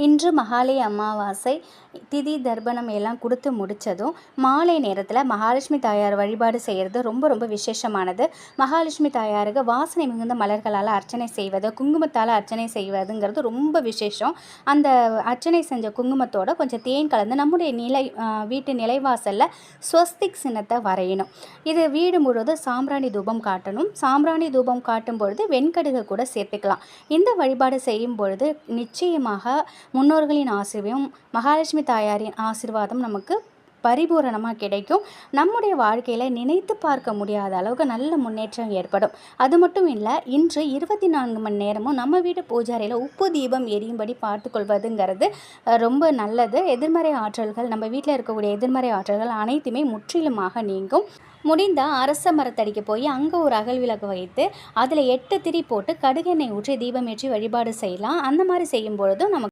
இன்று மகாலய அமாவாசை திதி தர்ப்பணம் எல்லாம் கொடுத்து முடித்ததும் மாலை நேரத்தில் மகாலட்சுமி தாயார் வழிபாடு செய்கிறது ரொம்ப ரொம்ப விசேஷமானது. மகாலட்சுமி தாயாருக்கு வாசனை மிகுந்த மலர்களால் அர்ச்சனை செய்வது, குங்குமத்தால் அர்ச்சனை செய்வதுங்கிறது ரொம்ப விசேஷம். அந்த அர்ச்சனை செஞ்ச குங்குமத்தோட கொஞ்சம் தேன் கலந்து நம்முடைய வீட்டு நிலைவாசலில் ஸ்வஸ்திக் சின்னத்தை வரையணும். இது வீடு முழுவதும் சாம்பிராணி தூபம் காட்டணும். சாம்பிராணி தூபம் காட்டும் பொழுது வெண்கடுகு கூட சேர்த்துக்கலாம். இந்த வழிபாடு செய்யும் பொழுது நிச்சயமாக முன்னோர்களின் ஆசீர்வாதம், மகாலட்சுமி தாயாரின் ஆசீர்வாதம் நமக்கு பரிபூரணமாக கிடைக்கும். நம்முடைய வாழ்க்கையில் நினைத்து பார்க்க முடியாத அளவுக்கு நல்ல முன்னேற்றம் ஏற்படும். அது மட்டும் இல்லை, இன்று 24 மணி நேரமும் நம்ம வீட்டு பூஜாரியில் உப்பு தீபம் எரியும்படி பார்த்துக்கொள்வதுங்கிறது ரொம்ப நல்லது. எதிர்மறை ஆற்றல்கள், நம்ம வீட்டில் இருக்கக்கூடிய எதிர்மறை ஆற்றல்கள் அனைத்துமே முற்றிலுமாக நீங்கும். முடிந்த அரச மரத்தடிக்கு போய் அங்கே ஒரு அகல் விளக்கு வைத்து அதில் 8 திரி போட்டு கடுகெண்ணெய் ஊற்றி தீபம் ஏற்றி வழிபாடு செய்யலாம். அந்த மாதிரி செய்யும் பொழுதும் நமக்கு